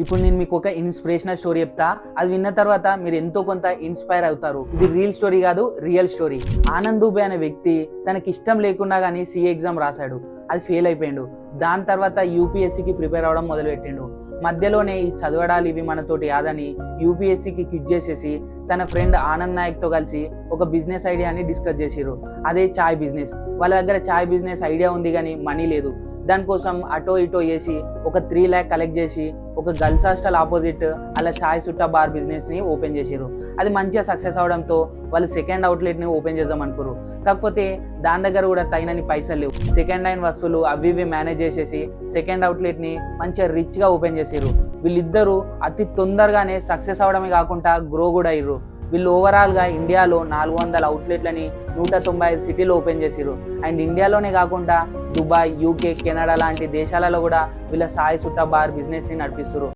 ఇప్పుడు నేను మీకు ఒక ఇన్స్పిరేషనల్ స్టోరీ చెప్తా. అది విన్న తర్వాత మీరు ఎంతో కొంత ఇన్స్పైర్ అవుతారు. ఇది రియల్ స్టోరీ కాదు, రియల్ స్టోరీ. ఆనంద్ దుబే అనే వ్యక్తి తనకి ఇష్టం లేకుండా కానీ సిఏ ఎగ్జామ్ రాశాడు. అది ఫెయిల్ అయిపోయాడు. దాని తర్వాత యూపీఎస్సీకి ప్రిపేర్ అవ్వడం మొదలుపెట్టిండు. మధ్యలోనే ఈ చదవడాలు ఇవి మనతోటి యాదని యూపీఎస్సీకి క్విట్ చేసేసి తన ఫ్రెండ్ ఆనంద్ నాయక్తో కలిసి ఒక బిజినెస్ ఐడియాని డిస్కస్ చేసిర్రు. అదే చాయ్ బిజినెస్. వాళ్ళ దగ్గర చాయ్ బిజినెస్ ఐడియా ఉంది కానీ మనీ లేదు. దానికోసం అటో ఇటో చేసి ఒక 3 lakh కలెక్ట్ చేసి ఒక గర్ల్స్ హాస్టల్ ఆపోజిట్ అలా చాయ్ సుట్టా బార్ బిజినెస్ని ఓపెన్ చేసిర్రు. అది మంచిగా సక్సెస్ అవడంతో వాళ్ళు సెకండ్ అవుట్లెట్ని ఓపెన్ చేద్దాం అనుకున్నారు. కాకపోతే దాని దగ్గర కూడా తగినన్ని పైసలు లేవు. సెకండ్ హ్యాండ్ వస్తువులు అవి ఇవి మేనేజ్ చేసేసి సెకండ్ అవుట్లెట్ని మంచిగా రిచ్గా ఓపెన్ చేసిర్రు. వీళ్ళిద్దరూ అతి తొందరగానే సక్సెస్ అవడమే కాకుండా గ్రో కూడా అయ్యారు. వీళ్ళు ఓవరాల్గా ఇండియాలో 400 అవుట్లెట్లని 195 సిటీలో ఓపెన్ చేసిర్రు. అండ్ ఇండియాలోనే కాకుండా దుబాయ్, యూకే, కెనడా లాంటి దేశాలలో కూడా వీళ్ళ సాయి సుట్టా బార్ బిజినెస్ని నడిపిస్తారు.